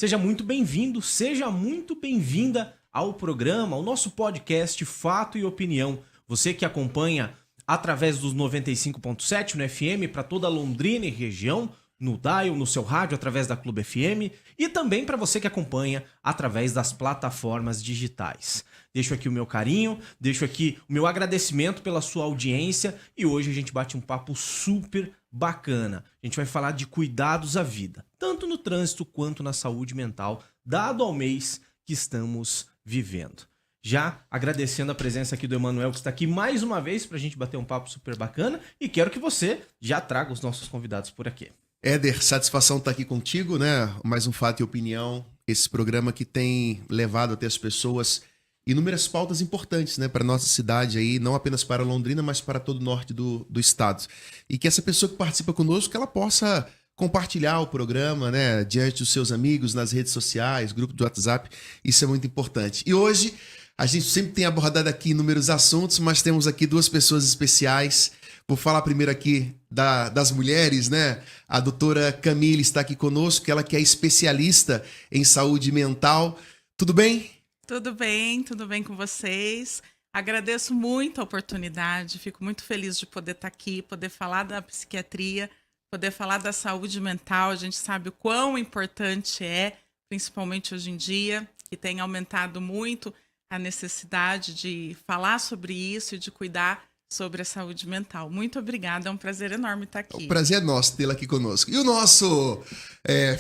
Seja muito bem-vindo, seja muito bem-vinda ao programa, ao nosso podcast Fato e Opinião. Você que acompanha através dos 95.7 no FM para toda Londrina e região, no dial, no seu rádio, através da Clube FM e também para você que acompanha através das plataformas digitais. Deixo aqui o meu carinho, deixo aqui o meu agradecimento pela sua audiência e hoje a gente bate um papo super bacana. A gente vai falar de cuidados à vida, tanto no trânsito quanto na saúde mental, dado ao mês que estamos vivendo. Já agradecendo a presença aqui do Emanuel, que está aqui mais uma vez para a gente bater um papo super bacana e quero que você já traga os nossos convidados por aqui. Éder, satisfação estar aqui contigo, né? Mais um Fato e Opinião, esse programa que tem levado até as pessoas inúmeras pautas importantes, né, para nossa cidade aí, não apenas para Londrina, mas para todo o norte do estado. E que essa pessoa que participa conosco, que ela possa compartilhar o programa, né, diante dos seus amigos, nas redes sociais, grupo do WhatsApp, isso é muito importante. E hoje, a gente sempre tem abordado aqui inúmeros assuntos, mas temos aqui duas pessoas especiais. Vou falar primeiro aqui das mulheres, né? A doutora Camille está aqui conosco, ela que é especialista em saúde mental. Tudo bem? Tudo bem com vocês. Agradeço muito a oportunidade, fico muito feliz de poder estar aqui, poder falar da psiquiatria, poder falar da saúde mental. A gente sabe o quão importante é, principalmente hoje em dia, que tem aumentado muito a necessidade de falar sobre isso e de cuidar sobre a saúde mental. Muito obrigada, é um prazer enorme estar aqui. O prazer é nosso tê-la aqui conosco. E o nosso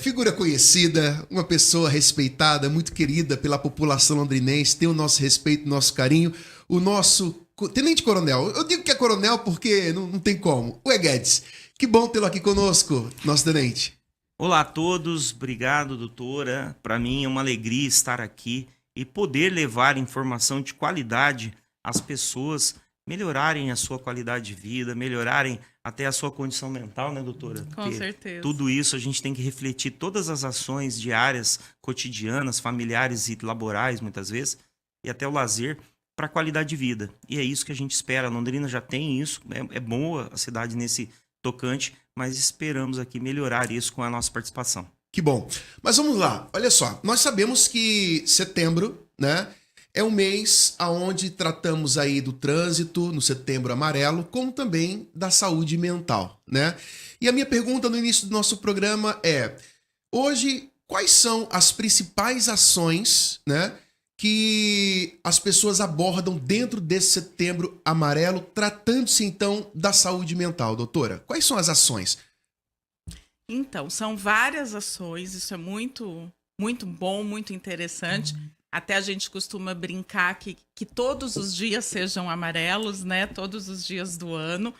figura conhecida, uma pessoa respeitada, muito querida pela população londrinense, tem o nosso respeito, o nosso carinho, o nosso tenente-coronel. Eu digo que é coronel porque não tem como. O Guedes, que bom tê-lo aqui conosco, nosso tenente. Olá a todos, obrigado, doutora. Para mim é uma alegria estar aqui e poder levar informação de qualidade às pessoas, melhorarem a sua qualidade de vida, melhorarem até a sua condição mental, né, doutora? Com certeza. Tudo isso a gente tem que refletir todas as ações diárias, cotidianas, familiares e laborais, muitas vezes, e até o lazer, para a qualidade de vida. E é isso que a gente espera. A Londrina já tem isso, é boa a cidade nesse tocante, mas esperamos aqui melhorar isso com a nossa participação. Que bom. Mas vamos lá, olha só, nós sabemos que setembro, né, é um mês onde tratamos aí do trânsito, no Setembro Amarelo, como também da saúde mental, né? E a minha pergunta no início do nosso programa é, hoje, quais são as principais ações, né, que as pessoas abordam dentro desse Setembro Amarelo, tratando-se então da saúde mental, doutora? Quais são as ações? Então, são várias ações, isso é muito bom, muito interessante. Até a gente costuma brincar que todos os dias sejam amarelos, né? Todos os dias do ano.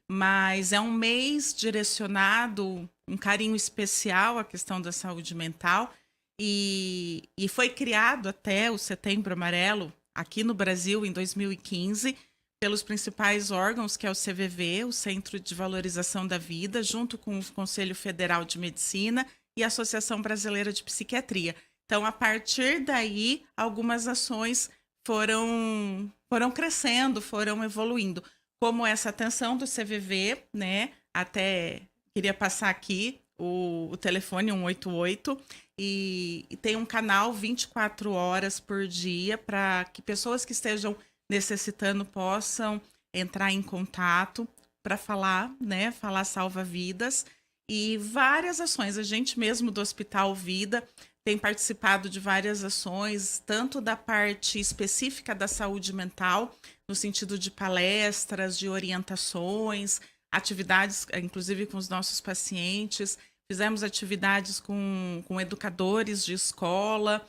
Mas é um mês direcionado, um carinho especial à questão da saúde mental. E foi criado até o Setembro Amarelo, aqui no Brasil, em 2015, pelos principais órgãos, que é o CVV, o Centro de Valorização da Vida, junto com o Conselho Federal de Medicina e a Associação Brasileira de Psiquiatria. Então, a partir daí, algumas ações foram crescendo, foram evoluindo. Como essa atenção do CVV, né? Até queria passar aqui o telefone 188 e tem um canal 24 horas por dia para que pessoas que estejam necessitando possam entrar em contato para falar, né? Falar salva vidas e várias ações. A gente mesmo do Hospital Vida tem participado de várias ações, tanto da parte específica da saúde mental, no sentido de palestras, de orientações, atividades, inclusive com os nossos pacientes. Fizemos atividades com educadores de escola.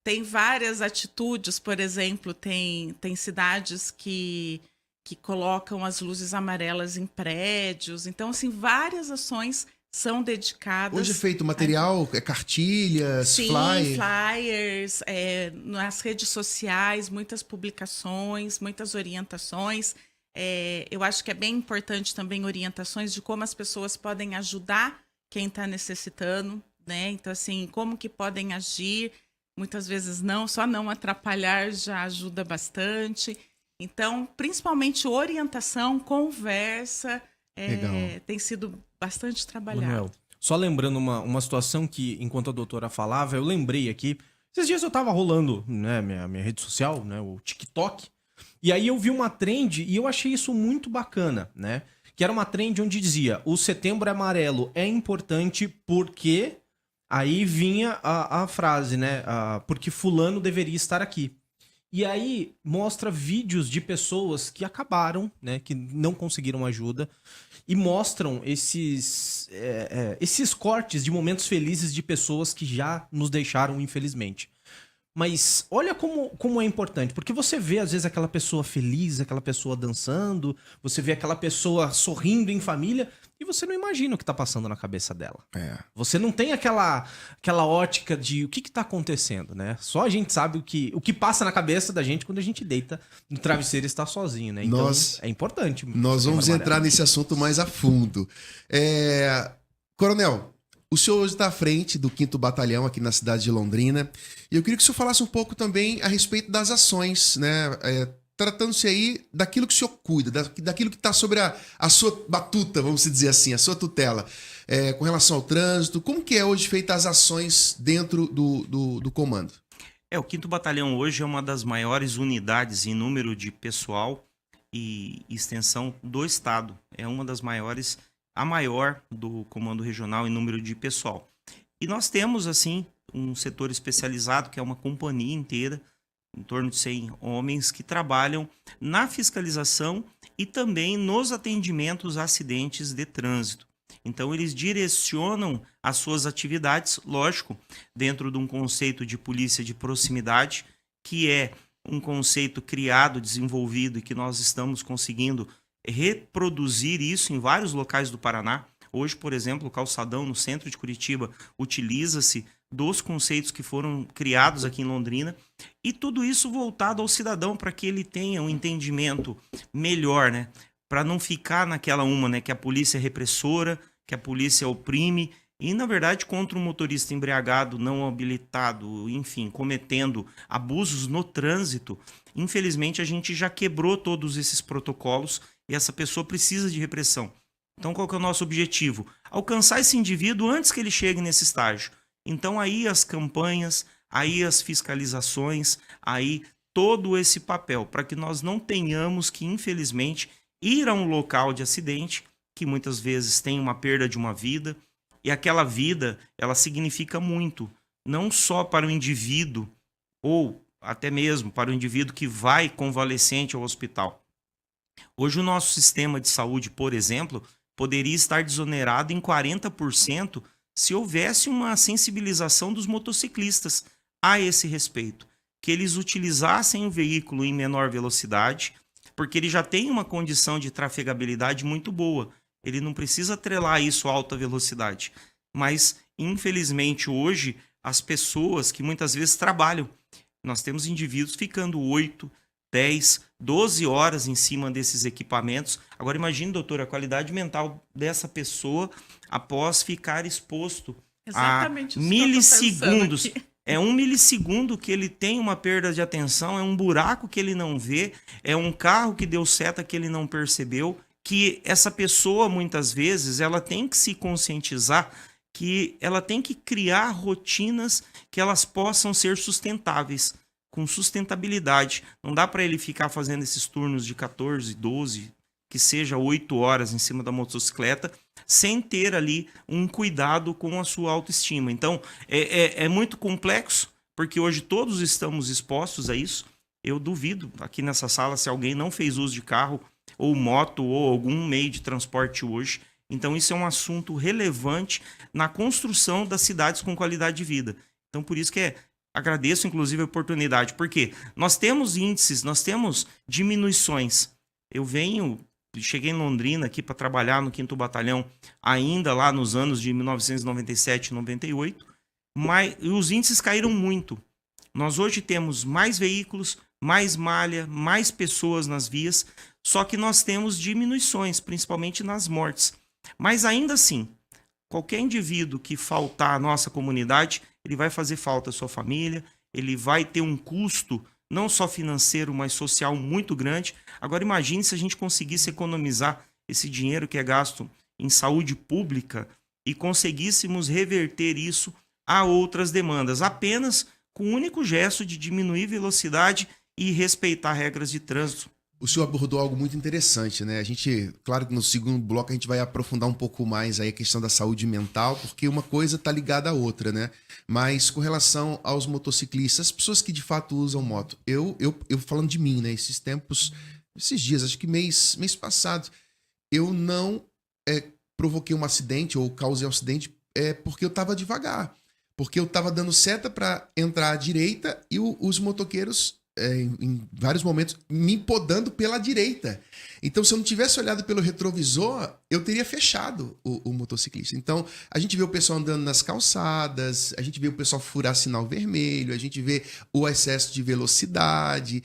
Tem várias atitudes, por exemplo, tem cidades que colocam as luzes amarelas em prédios. Então, assim, várias ações são dedicadas... Hoje é feito material, cartilhas, sim, flyers, nas redes sociais, muitas publicações, muitas orientações. Eu acho que é bem importante também orientações de como as pessoas podem ajudar quem está necessitando, né? Então, assim, como que podem agir. Muitas vezes só não atrapalhar já ajuda bastante. Então, principalmente orientação, conversa, tem sido bastante trabalhado. Manuel, Só lembrando uma situação que, enquanto a doutora falava, eu lembrei aqui. Esses dias eu tava rolando, né, minha rede social, né, o TikTok, e aí eu vi uma trend e eu achei isso muito bacana, né? Que era uma trend onde dizia: o Setembro Amarelo é importante porque... Aí vinha a frase, né? Porque fulano deveria estar aqui. E aí mostra vídeos de pessoas que acabaram, né? Que não conseguiram ajuda. E mostram esses cortes de momentos felizes de pessoas que já nos deixaram, infelizmente. Mas olha como é importante, porque você vê às vezes aquela pessoa feliz, aquela pessoa dançando, você vê aquela pessoa sorrindo em família e você não imagina o que tá passando na cabeça dela. Você não tem aquela ótica de o que tá acontecendo, né? Só a gente sabe o que passa na cabeça da gente quando a gente deita no travesseiro e está sozinho, né? Então é importante. Nós vamos entrar nesse assunto mais a fundo. Coronel, o senhor hoje está à frente do 5º Batalhão aqui na cidade de Londrina. E eu queria que o senhor falasse um pouco também a respeito das ações, né? Tratando-se aí daquilo que o senhor cuida, daquilo que está sobre a sua batuta, vamos dizer assim, a sua tutela. Com relação ao trânsito, como que é hoje feita as ações dentro do comando? O 5º Batalhão hoje é uma das maiores unidades em número de pessoal e extensão do estado. É uma das maiores... a maior do comando regional em número de pessoal. E nós temos, assim, um setor especializado, que é uma companhia inteira, em torno de 100 homens, que trabalham na fiscalização e também nos atendimentos a acidentes de trânsito. Então, eles direcionam as suas atividades, lógico, dentro de um conceito de polícia de proximidade, que é um conceito criado, desenvolvido e que nós estamos conseguindo reproduzir isso em vários locais do Paraná. Hoje, por exemplo, o Calçadão, no centro de Curitiba, utiliza-se dos conceitos que foram criados aqui em Londrina, e tudo isso voltado ao cidadão para que ele tenha um entendimento melhor, né? Para não ficar naquela né? Que a polícia é repressora, que a polícia oprime, e na verdade contra um motorista embriagado, não habilitado, enfim, cometendo abusos no trânsito, infelizmente a gente já quebrou todos esses protocolos e essa pessoa precisa de repressão. Então qual que é o nosso objetivo? Alcançar esse indivíduo antes que ele chegue nesse estágio. Então aí as campanhas, aí as fiscalizações, aí todo esse papel, para que nós não tenhamos que, infelizmente, ir a um local de acidente, que muitas vezes tem uma perda de uma vida, e aquela vida, ela significa muito, não só para o indivíduo, ou até mesmo para o indivíduo que vai convalescente ao hospital. Hoje o nosso sistema de saúde, por exemplo, poderia estar desonerado em 40% se houvesse uma sensibilização dos motociclistas a esse respeito, que eles utilizassem o veículo em menor velocidade, porque ele já tem uma condição de trafegabilidade muito boa. Ele não precisa atrelar isso à alta velocidade. Mas, infelizmente, hoje, as pessoas que muitas vezes trabalham, nós temos indivíduos ficando 8, 10, 12 horas em cima desses equipamentos. Agora imagine, doutor, a qualidade mental dessa pessoa após ficar exposto a milissegundos. É 1 milissegundo que ele tem uma perda de atenção, é um buraco que ele não vê, é um carro que deu seta que ele não percebeu, que essa pessoa, muitas vezes, ela tem que se conscientizar que ela tem que criar rotinas que elas possam ser sustentáveis, com sustentabilidade. Não dá para ele ficar fazendo esses turnos de 14, 12, que seja 8 horas em cima da motocicleta, sem ter ali um cuidado com a sua autoestima. Então, é muito complexo, porque hoje todos estamos expostos a isso. Eu duvido, aqui nessa sala, se alguém não fez uso de carro, ou moto, ou algum meio de transporte hoje. Então, isso é um assunto relevante na construção das cidades com qualidade de vida. Então, por isso que agradeço, inclusive, a oportunidade, porque nós temos índices, nós temos diminuições. Cheguei em Londrina aqui para trabalhar no 5º Batalhão, ainda lá nos anos de 1997 e 98, mas os índices caíram muito. Nós hoje temos mais veículos, mais malha, mais pessoas nas vias, só que nós temos diminuições, principalmente nas mortes. Mas ainda assim, qualquer indivíduo que faltar à nossa comunidade, ele vai fazer falta à sua família, ele vai ter um custo não só financeiro, mas social muito grande. Agora imagine se a gente conseguisse economizar esse dinheiro que é gasto em saúde pública e conseguíssemos reverter isso a outras demandas, apenas com o único gesto de diminuir velocidade e respeitar regras de trânsito. O senhor abordou algo muito interessante, né? A gente, claro que no segundo bloco a gente vai aprofundar um pouco mais aí a questão da saúde mental, porque uma coisa está ligada à outra, né? Mas com relação aos motociclistas, as pessoas que de fato usam moto, eu falando de mim, né? Esses dias, acho que mês passado, eu não provoquei um acidente ou causei um acidente porque eu estava devagar. Porque eu estava dando seta para entrar à direita e os motoqueiros, em vários momentos, me podando pela direita. Então, se eu não tivesse olhado pelo retrovisor, eu teria fechado o motociclista. Então, a gente vê o pessoal andando nas calçadas, a gente vê o pessoal furar sinal vermelho, a gente vê o excesso de velocidade,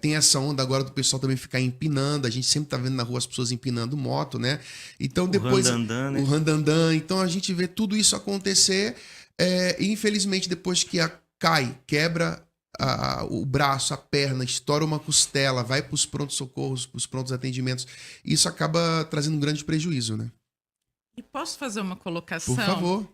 tem essa onda agora do pessoal também ficar empinando, a gente sempre tá vendo na rua as pessoas empinando moto, né? Então, depois... né? O randandan. Então, a gente vê tudo isso acontecer e, infelizmente, depois que quebra o braço, a perna, estoura uma costela, vai para os prontos-socorros, para os prontos atendimentos, isso acaba trazendo um grande prejuízo, né? E posso fazer uma colocação? Por favor.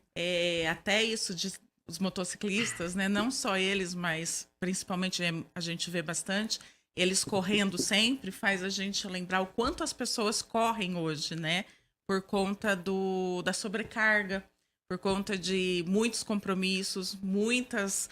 Até isso de os motociclistas, né? Não só eles, mas principalmente a gente vê bastante, eles correndo sempre faz a gente lembrar o quanto as pessoas correm hoje, né? Por conta da sobrecarga, por conta de muitos compromissos, muitas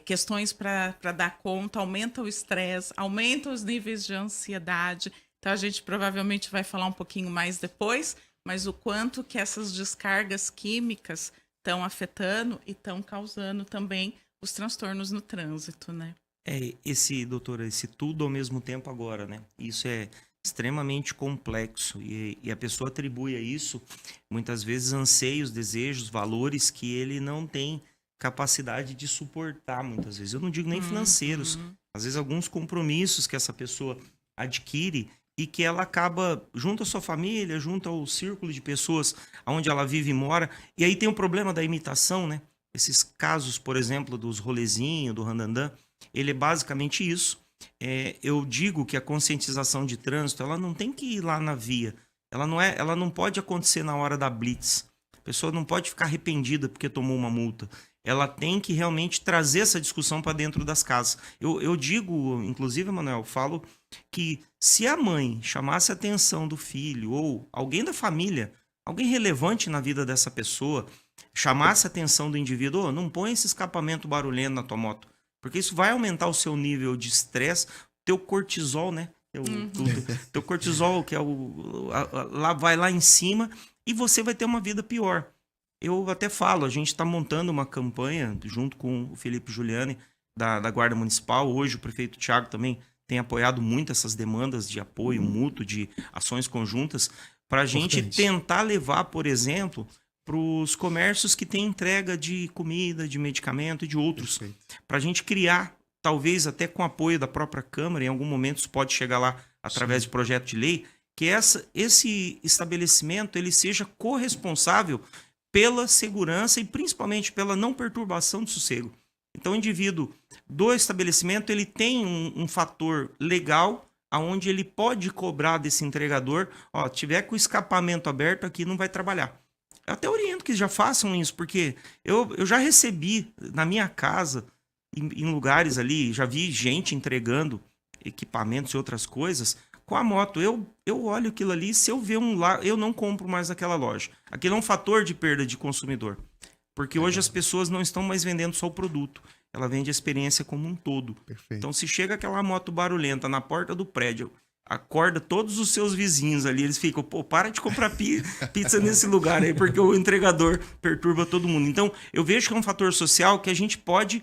questões para dar conta, aumenta o estresse, aumenta os níveis de ansiedade. Então a gente provavelmente vai falar um pouquinho mais depois, mas o quanto que essas descargas químicas estão afetando e estão causando também os transtornos no trânsito, né? Doutora, esse tudo ao mesmo tempo agora, né? Isso é extremamente complexo e a pessoa atribui a isso muitas vezes anseios, desejos, valores que ele não tem capacidade de suportar muitas vezes. Eu não digo nem financeiros, às vezes alguns compromissos que essa pessoa adquire e que ela acaba junto à sua família, junto ao círculo de pessoas onde ela vive e mora. E aí tem o problema da imitação, né? Esses casos, por exemplo, dos rolezinhos, do randandan, ele é basicamente isso. Eu digo que a conscientização de trânsito, ela não tem que ir lá na via. Ela não pode acontecer na hora da blitz. A pessoa não pode ficar arrependida porque tomou uma multa. Ela tem que realmente trazer essa discussão para dentro das casas. Eu digo, inclusive, Manuel, falo que se a mãe chamasse a atenção do filho ou alguém da família, alguém relevante na vida dessa pessoa, chamasse a atenção do indivíduo, não põe esse escapamento barulhento na tua moto, porque isso vai aumentar o seu nível de estresse, teu cortisol, né? Teu cortisol, que é vai lá em cima, e você vai ter uma vida pior. Eu até falo, a gente está montando uma campanha junto com o Felipe Giuliani da Guarda Municipal. Hoje o prefeito Thiago também tem apoiado muito essas demandas de apoio mútuo, de ações conjuntas, para a gente tentar levar, por exemplo, para os comércios que têm entrega de comida, de medicamento e de outros. Para a gente criar, talvez até com apoio da própria Câmara, em algum momento isso pode chegar lá através de projeto de lei, que esse estabelecimento ele seja corresponsável pela segurança e principalmente pela não perturbação do sossego. Então o indivíduo do estabelecimento ele tem um fator legal aonde ele pode cobrar desse entregador, tiver com o escapamento aberto aqui não vai trabalhar. Eu até oriento que já façam isso, porque eu já recebi na minha casa, em lugares ali, já vi gente entregando equipamentos e outras coisas com a moto. Eu olho aquilo ali, se eu ver lá, eu não compro mais aquela loja. Aquilo é um fator de perda de consumidor. Porque hoje as pessoas não estão mais vendendo só o produto. Ela vende a experiência como um todo. Perfeito. Então, se chega aquela moto barulhenta na porta do prédio, acorda todos os seus vizinhos ali, eles ficam, para de comprar pizza nesse lugar aí, porque o entregador perturba todo mundo. Então, eu vejo que é um fator social que a gente pode,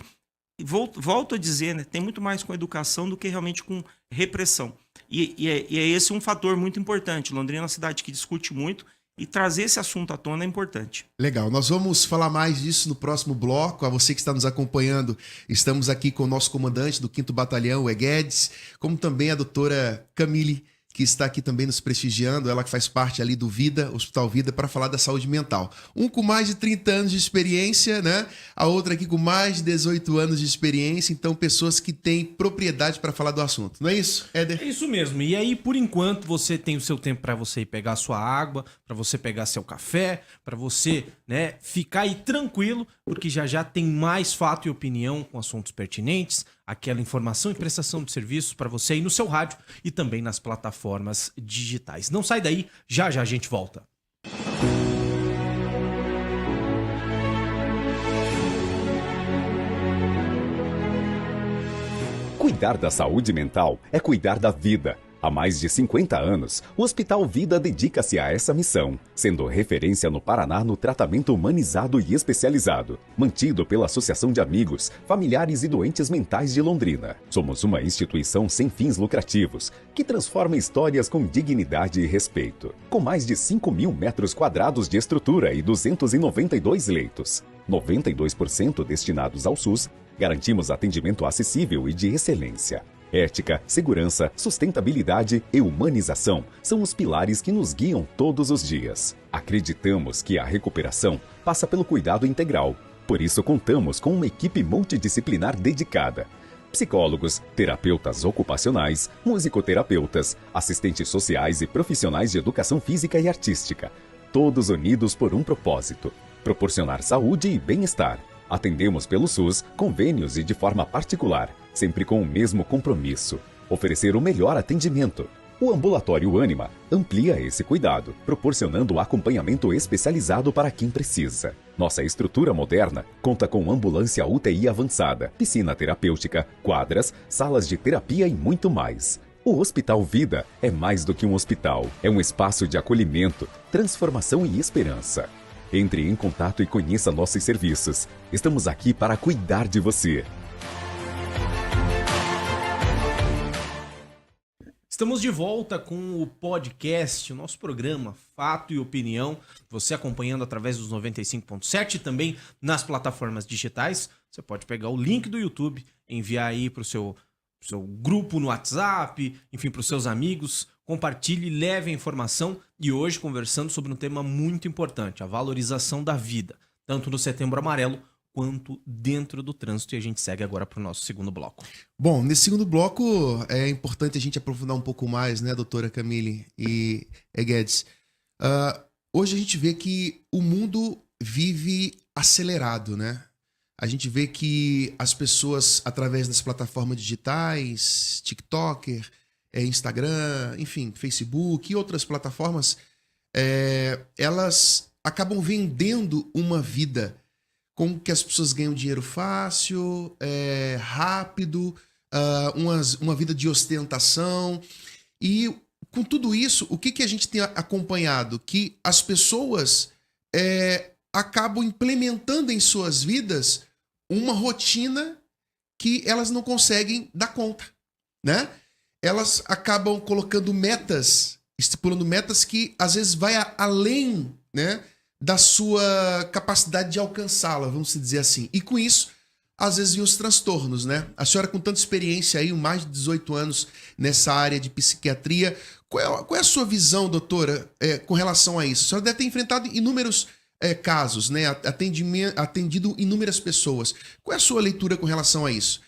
volto a dizer, né, tem muito mais com educação do que realmente com repressão. E é esse um fator muito importante. Londrina é uma cidade que discute muito e trazer esse assunto à tona é importante. Legal, nós vamos falar mais disso no próximo bloco. A você que está nos acompanhando, estamos aqui com o nosso comandante do 5º Batalhão, o Guedes, como também a doutora Camille, que está aqui também nos prestigiando, ela que faz parte ali do Vida, Hospital Vida, para falar da saúde mental. Um com mais de 30 anos de experiência, né? A outra aqui com mais de 18 anos de experiência, então pessoas que têm propriedade para falar do assunto. Não é isso, Éder? É isso mesmo. E aí, por enquanto, você tem o seu tempo para você ir pegar sua água, para você pegar seu café, para você, né, ficar aí tranquilo, porque já já tem mais fato e opinião com assuntos pertinentes, aquela informação e prestação de serviços para você aí no seu rádio e também nas plataformas digitais. Não sai daí, já já a gente volta. Cuidar da saúde mental é cuidar da vida. Há mais de 50 anos, o Hospital Vida dedica-se a essa missão, sendo referência no Paraná no tratamento humanizado e especializado, mantido pela Associação de Amigos, Familiares e Doentes Mentais de Londrina. Somos uma instituição sem fins lucrativos, que transforma histórias com dignidade e respeito. Com mais de 5.000 metros quadrados de estrutura e 292 leitos, 92% destinados ao SUS, garantimos atendimento acessível e de excelência. Ética, segurança, sustentabilidade e humanização são os pilares que nos guiam todos os dias. Acreditamos que a recuperação passa pelo cuidado integral. Por isso, contamos com uma equipe multidisciplinar dedicada. Psicólogos, terapeutas ocupacionais, musicoterapeutas, assistentes sociais e profissionais de educação física e artística. Todos unidos por um propósito: proporcionar saúde e bem-estar. Atendemos pelo SUS, convênios e de forma particular, sempre com o mesmo compromisso: oferecer o melhor atendimento. O Ambulatório Ânima amplia esse cuidado, proporcionando acompanhamento especializado para quem precisa. Nossa estrutura moderna conta com ambulância UTI avançada, piscina terapêutica, quadras, salas de terapia e muito mais. O Hospital Vida é mais do que um hospital, é um espaço de acolhimento, transformação e esperança. Entre em contato e conheça nossos serviços. Estamos aqui para cuidar de você. Estamos de volta com o podcast, o nosso programa Fato e Opinião. Você acompanhando através dos 95.7 e também nas plataformas digitais. Você pode pegar o link do YouTube, enviar aí para o seu grupo no WhatsApp, enfim, para os seus amigos. Compartilhe, leve a informação. E hoje conversando sobre um tema muito importante: a valorização da vida, tanto no Setembro Amarelo quanto dentro do trânsito. E a gente segue agora para o nosso segundo bloco. Bom, nesse segundo bloco é importante a gente aprofundar um pouco mais, né, doutora Camille e Guedes? Hoje a gente vê que o mundo vive acelerado, né? A gente vê que as pessoas, através das plataformas digitais, TikToker, Instagram, enfim, Facebook e outras plataformas, elas acabam vendendo uma vida com que as pessoas ganham dinheiro fácil, rápido, uma vida de ostentação. E com tudo isso, o que a gente tem acompanhado? Que as pessoas acabam implementando em suas vidas uma rotina que elas não conseguem dar conta, né? Elas acabam colocando metas, estipulando metas que às vezes vai além, né, da sua capacidade de alcançá-la, vamos dizer assim. E com isso, às vezes vem os transtornos, né? A senhora com tanta experiência aí, mais de 18 anos nessa área de psiquiatria, qual é a sua visão, doutora, com relação a isso? A senhora deve ter enfrentado inúmeros casos, né? Atendido inúmeras pessoas. Qual é a sua leitura com relação a isso?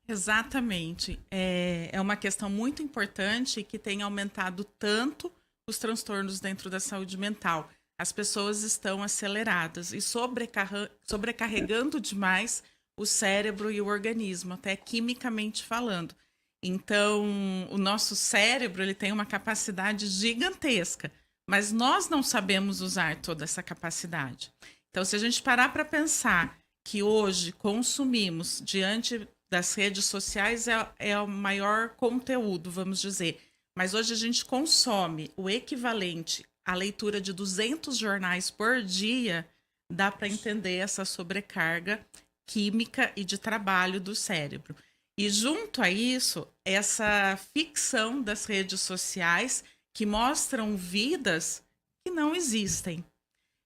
Exatamente. É uma questão muito importante que tem aumentado tanto os transtornos dentro da saúde mental. As pessoas estão aceleradas e sobrecarregando demais o cérebro e o organismo, até quimicamente falando. Então, o nosso cérebro ele tem uma capacidade gigantesca, mas nós não sabemos usar toda essa capacidade. Então, se a gente parar para pensar que hoje consumimos diante das redes sociais é o maior conteúdo, vamos dizer. Mas hoje a gente consome o equivalente à leitura de 200 jornais por dia, dá para entender essa sobrecarga química e de trabalho do cérebro. E junto a isso, essa ficção das redes sociais que mostram vidas que não existem.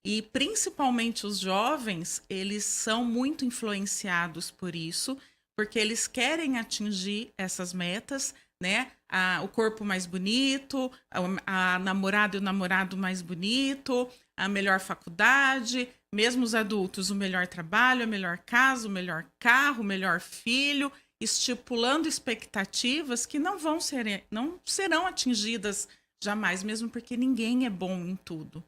E principalmente os jovens, eles são muito influenciados por isso, porque eles querem atingir essas metas né? O corpo mais bonito, a namorada e o namorado mais bonito, a melhor faculdade, mesmo os adultos, o melhor trabalho, a melhor casa, o melhor carro, o melhor filho, estipulando expectativas que não serão atingidas jamais, mesmo porque ninguém é bom em tudo.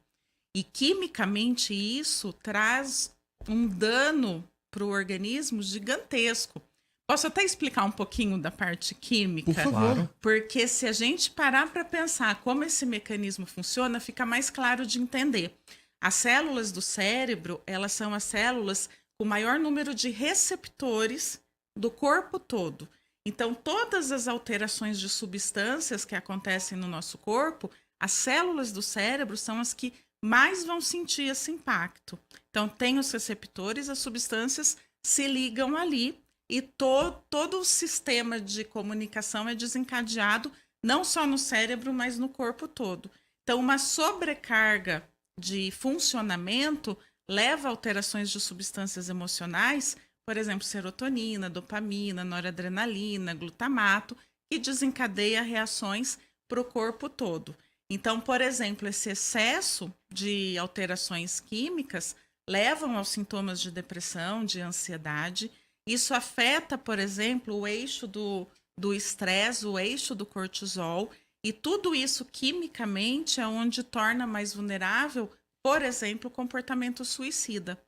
E quimicamente isso traz um dano para o organismo gigantesco. Posso até explicar um pouquinho da parte química? Por favor. Porque se a gente parar para pensar como esse mecanismo funciona, fica mais claro de entender. As células do cérebro, elas são as células com o maior número de receptores do corpo todo. Então, todas as alterações de substâncias que acontecem no nosso corpo, as células do cérebro são as que mais vão sentir esse impacto. Então, tem os receptores, as substâncias se ligam ali e todo o sistema de comunicação é desencadeado não só no cérebro, mas no corpo todo. Então, uma sobrecarga de funcionamento leva a alterações de substâncias emocionais, por exemplo, serotonina, dopamina, noradrenalina, glutamato, que desencadeia reações para o corpo todo. Então, por exemplo, esse excesso de alterações químicas levam aos sintomas de depressão, de ansiedade. Isso afeta, por exemplo, o eixo do estresse, o eixo do cortisol, e tudo isso quimicamente é onde torna mais vulnerável, por exemplo, o comportamento suicida.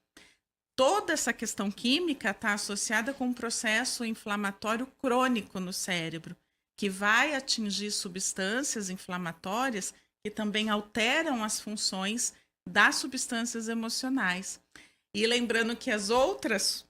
Toda essa questão química está associada com um processo inflamatório crônico no cérebro, que vai atingir substâncias inflamatórias que também alteram as funções das substâncias emocionais. E lembrando que as outras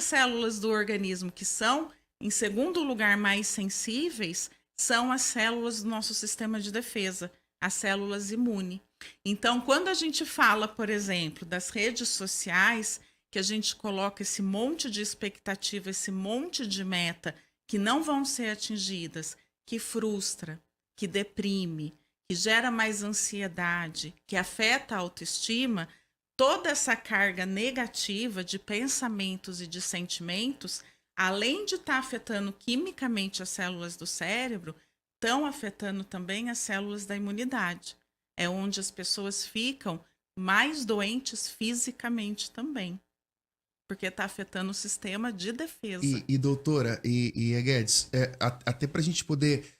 células do organismo que são, em segundo lugar, mais sensíveis, são as células do nosso sistema de defesa, as células imunes. Então, quando a gente fala, por exemplo, das redes sociais, que a gente coloca esse monte de expectativa, esse monte de meta que não vão ser atingidas, que frustra, que deprime, que gera mais ansiedade, que afeta a autoestima, toda essa carga negativa de pensamentos e de sentimentos, além de estar afetando quimicamente as células do cérebro, estão afetando também as células da imunidade. É onde as pessoas ficam mais doentes fisicamente também, porque está afetando o sistema de defesa. E doutora, Guedes, até para a gente poder...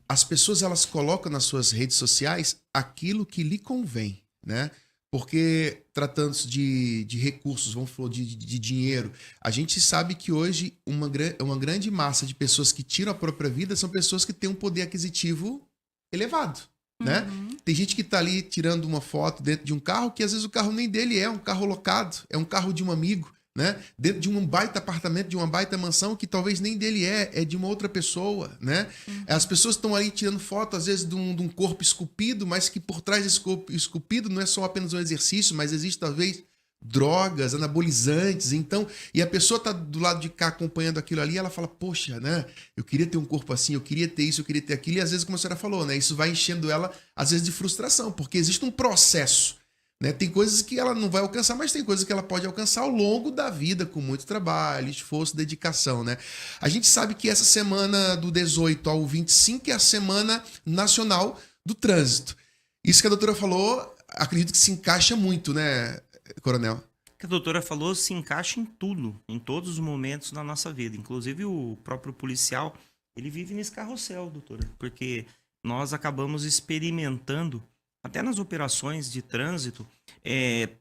as pessoas, elas colocam nas suas redes sociais aquilo que lhe convém, né? Porque tratando-se de recursos, vamos falar de dinheiro, a gente sabe que hoje uma grande massa de pessoas que tiram a própria vida são pessoas que têm um poder aquisitivo elevado, né? Tem gente que tá ali tirando uma foto dentro de um carro que às vezes o carro nem dele é um carro locado, é um carro de um amigo, né? Dentro de um baita apartamento, de uma baita mansão que talvez nem dele é de uma outra pessoa, né? As pessoas estão aí tirando foto, às vezes, de um corpo esculpido, mas que por trás desse corpo esculpido não é só apenas um exercício, mas existe talvez drogas, anabolizantes, então, e a pessoa tá do lado de cá acompanhando aquilo ali, ela fala, poxa, né? Eu queria ter um corpo assim, eu queria ter isso, eu queria ter aquilo, e às vezes, como a senhora falou, né? Isso vai enchendo ela, às vezes, de frustração, porque existe um processo, né? Tem coisas que ela não vai alcançar, mas tem coisas que ela pode alcançar ao longo da vida, com muito trabalho, esforço, dedicação, né? A gente sabe que essa semana do 18 ao 25 é a Semana Nacional do Trânsito. Isso que a doutora falou, acredito que se encaixa muito, né, Coronel? O que a doutora falou se encaixa em tudo, em todos os momentos da nossa vida. Inclusive o próprio policial, ele vive nesse carrossel, doutora, porque nós acabamos experimentando até nas operações de trânsito,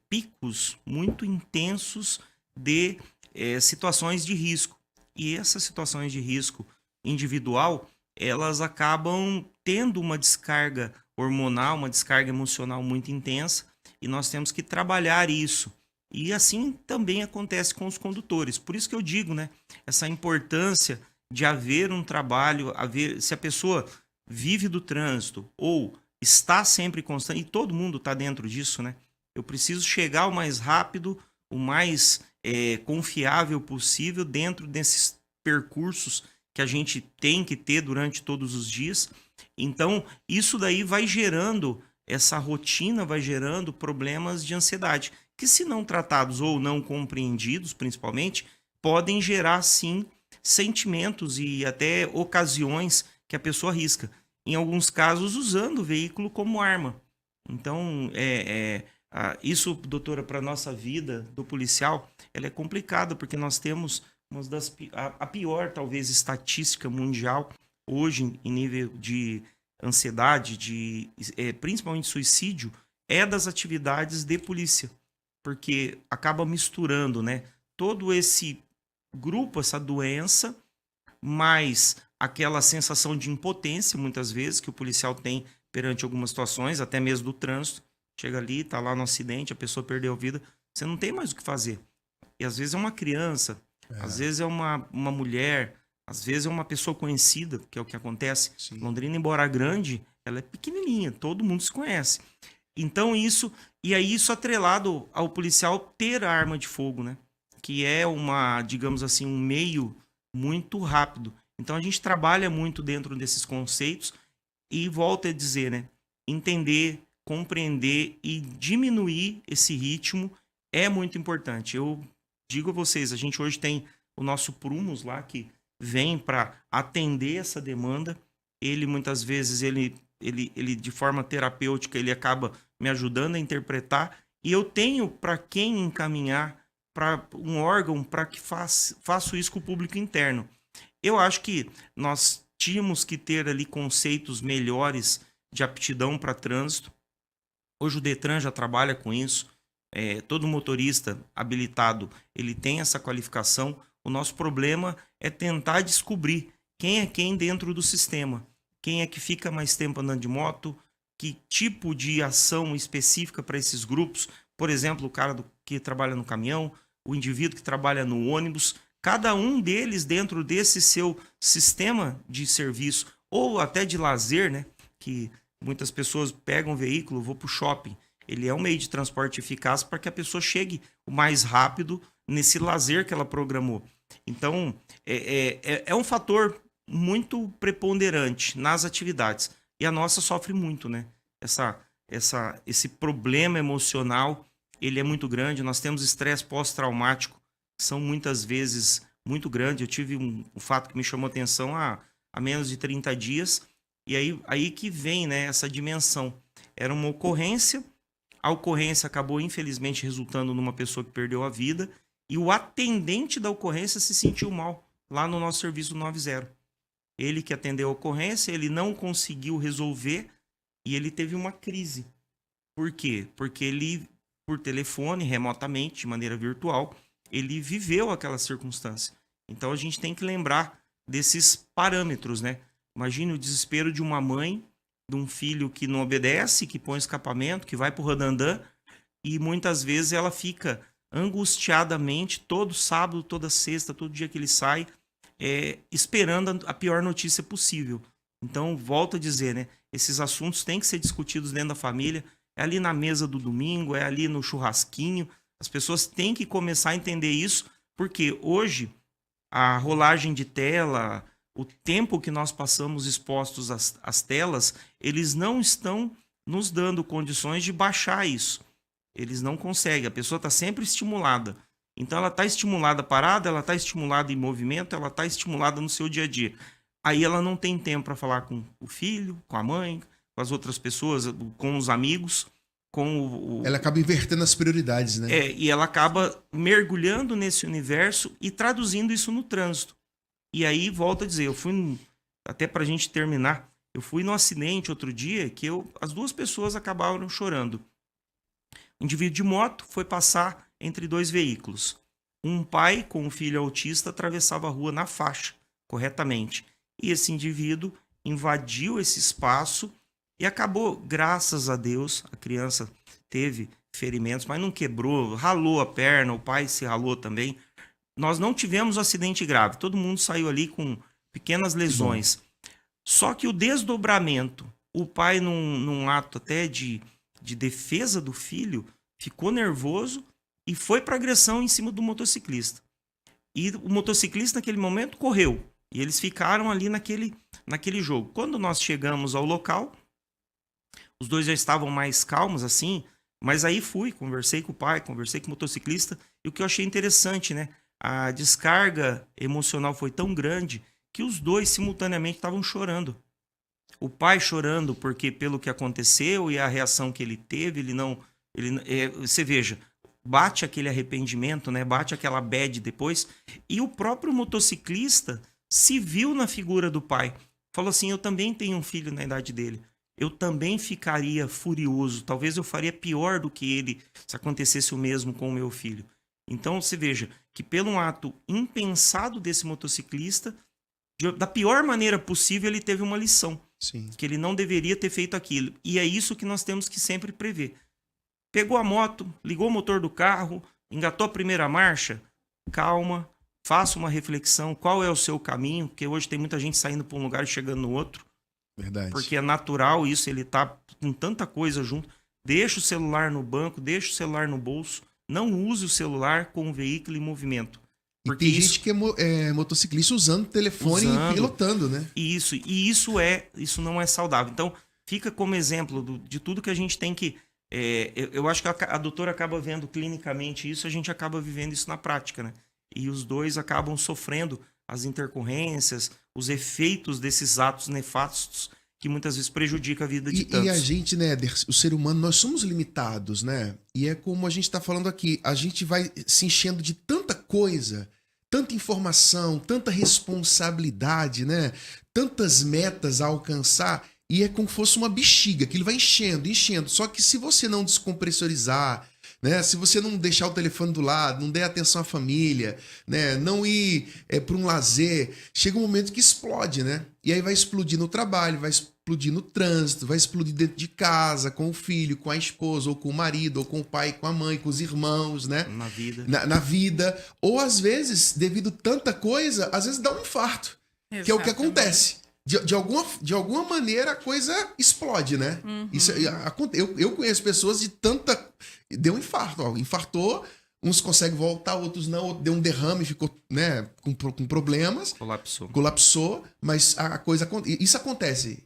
picos muito intensos de situações de risco. E essas situações de risco individual, elas acabam tendo uma descarga hormonal, uma descarga emocional muito intensa, e nós temos que trabalhar isso. E assim também acontece com os condutores. Por isso que eu digo, né, essa importância de haver um trabalho, se a pessoa vive do trânsito ou está sempre constante, e todo mundo está dentro disso, né? Eu preciso chegar o mais rápido, o mais confiável possível dentro desses percursos que a gente tem que ter durante todos os dias. Então, isso daí vai gerando, essa rotina vai gerando problemas de ansiedade, que se não tratados ou não compreendidos, principalmente, podem gerar, sim, sentimentos e até ocasiões que a pessoa arrisca. Em alguns casos, usando o veículo como arma. Então, isso, doutora, para a nossa vida do policial, ela é complicada, porque nós temos a pior, talvez, estatística mundial hoje em nível de ansiedade, principalmente suicídio, é das atividades de polícia, porque acaba misturando, né, todo esse grupo, essa doença, mais aquela sensação de impotência, muitas vezes, que o policial tem perante algumas situações, até mesmo do trânsito. Chega ali, tá lá no acidente, a pessoa perdeu a vida, você não tem mais o que fazer. E às vezes é uma criança, às vezes é uma mulher, às vezes é uma pessoa conhecida, que é o que acontece. Sim. Londrina, embora grande, ela é pequenininha, todo mundo se conhece. Então isso atrelado ao policial ter a arma de fogo, né? Que é digamos assim, um meio muito rápido. Então a gente trabalha muito dentro desses conceitos e volto a dizer, né? Entender, compreender e diminuir esse ritmo é muito importante. Eu digo a vocês, a gente hoje tem o nosso Prumos lá que vem para atender essa demanda. Ele muitas vezes ele de forma terapêutica ele acaba me ajudando a interpretar e eu tenho para quem encaminhar para um órgão para que faça isso com o público interno. Eu acho que nós tínhamos que ter ali conceitos melhores de aptidão para trânsito. Hoje o Detran já trabalha com isso. Todo motorista habilitado ele tem essa qualificação. O nosso problema é tentar descobrir quem é quem dentro do sistema. Quem é que fica mais tempo andando de moto, que tipo de ação específica para esses grupos. Por exemplo, o cara que trabalha no caminhão, o indivíduo que trabalha no ônibus. Cada um deles dentro desse seu sistema de serviço ou até de lazer, né? Que muitas pessoas pegam um veículo, vou para o shopping. Ele é um meio de transporte eficaz para que a pessoa chegue o mais rápido nesse lazer que ela programou. Então, é um fator muito preponderante nas atividades. E a nossa sofre muito, né? Esse problema emocional, ele é muito grande. Nós temos estresse pós-traumático, que são muitas vezes muito grande. Eu tive um fato que me chamou atenção há menos de 30 dias. E aí que vem, né, essa dimensão. Era uma ocorrência, a ocorrência acabou infelizmente resultando numa pessoa que perdeu a vida e o atendente da ocorrência se sentiu mal lá no nosso serviço 90. Ele que atendeu a ocorrência, ele não conseguiu resolver e ele teve uma crise. Por quê? Porque ele, por telefone, remotamente, de maneira virtual, ele viveu aquela circunstância. Então a gente tem que lembrar desses parâmetros, né? Imagine o desespero de uma mãe, de um filho que não obedece, que põe escapamento, que vai pro rodandã, e muitas vezes ela fica angustiadamente todo sábado, toda sexta, todo dia que ele sai, esperando a pior notícia possível. Então, volto a dizer, né? Esses assuntos têm que ser discutidos dentro da família, é ali na mesa do domingo, é ali no churrasquinho. As pessoas têm que começar a entender isso, porque hoje a rolagem de tela, o tempo que nós passamos expostos às telas, eles não estão nos dando condições de baixar isso. Eles não conseguem, a pessoa está sempre estimulada. Então ela está estimulada parada, ela está estimulada em movimento, ela está estimulada no seu dia a dia. Aí ela não tem tempo para falar com o filho, com a mãe, com as outras pessoas, com os amigos, com Ela acaba invertendo as prioridades, né? E ela acaba mergulhando nesse universo e traduzindo isso no trânsito. E aí, volto a dizer, eu fui, até pra gente terminar, eu fui num acidente outro dia que as duas pessoas acabaram chorando. Um indivíduo de moto foi passar entre dois veículos. Um pai com um filho autista atravessava a rua na faixa, corretamente. E esse indivíduo invadiu esse espaço e acabou, graças a Deus, a criança teve ferimentos, mas não quebrou, ralou a perna, o pai se ralou também. Nós não tivemos um acidente grave, todo mundo saiu ali com pequenas lesões. Só que o desdobramento, o pai num ato até de defesa do filho, ficou nervoso e foi para agressão em cima do motociclista. E o motociclista naquele momento correu. E eles ficaram ali naquele jogo. Quando nós chegamos ao local, os dois já estavam mais calmos assim, mas aí conversei com o pai, conversei com o motociclista, e o que eu achei interessante, né? a descarga emocional foi tão grande que os dois simultaneamente estavam chorando. O pai chorando porque pelo que aconteceu e a reação que ele teve, você veja, bate aquele arrependimento, né? Bate aquela bad depois, e o próprio motociclista se viu na figura do pai. Falou assim, eu também tenho um filho na idade dele. Eu também ficaria furioso. Talvez eu faria pior do que ele se acontecesse o mesmo com o meu filho. Então, você veja que pelo um ato impensado desse motociclista, da pior maneira possível, ele teve uma lição. Sim. Que ele não deveria ter feito aquilo. E é isso que nós temos que sempre prever. Pegou a moto, ligou o motor do carro, engatou a primeira marcha, calma, faça uma reflexão, qual é o seu caminho, porque hoje tem muita gente saindo para um lugar e chegando no outro. Verdade. Porque é natural isso, ele tá com tanta coisa junto. Deixa o celular no banco, deixa o celular no bolso, não use o celular com o veículo em movimento. Porque tem gente que é motociclista usando o telefone e pilotando, né? Isso não é saudável. Então, fica como exemplo de tudo que a gente tem que... eu acho que a doutora acaba vendo clinicamente isso, a gente acaba vivendo isso na prática, né? E os dois acabam sofrendo as intercorrências, os efeitos desses atos nefastos que muitas vezes prejudica a vida de tantos. E a gente, né, o ser humano, nós somos limitados, né? E é como a gente está falando aqui, a gente vai se enchendo de tanta coisa, tanta informação, tanta responsabilidade, né? Tantas metas a alcançar, e é como se fosse uma bexiga, que ele vai enchendo, enchendo. Só que se você não descompressorizar, né? Se você não deixar o telefone do lado, não der atenção à família, né? Não ir para um lazer, chega um momento que explode, né? E aí vai explodir no trabalho, vai explodir no trânsito, vai explodir dentro de casa, com o filho, com a esposa, ou com o marido, ou com o pai, com a mãe, com os irmãos, né? Na vida. Na vida. Ou às vezes, devido a tanta coisa, às vezes dá um infarto. Exatamente. Que é o que acontece. De alguma maneira a coisa explode, né? Uhum. Eu conheço pessoas de tanta... Deu um infarto, ó. Infartou, uns conseguem voltar, outros não. Outro deu um derrame, ficou, né, com problemas. Colapsou, mas a coisa... Isso acontece.